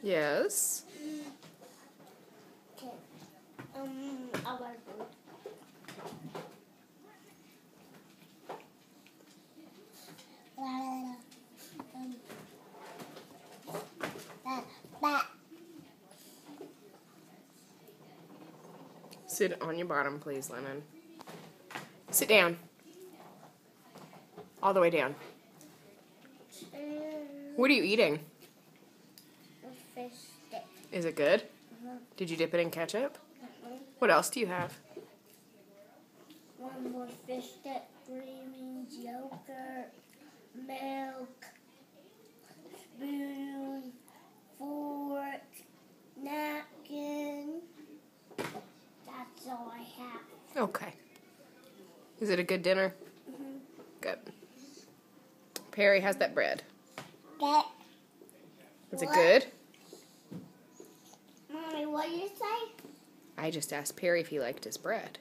Yes. Okay. I'll wear food. Sit on your bottom, please, Lemon. Sit down. All the way down. What are you eating? A fish stick. Is it good? Did you dip it in ketchup? What else do you have? One more fish stick, green beans, yogurt, milk, spoon, fork, napkin. That's all I have. Okay. Is it a good dinner? Mm-hmm. Good. Perry, how's that bread? Is it good? Mommy, what did you say? I just asked Perry if he liked his bread.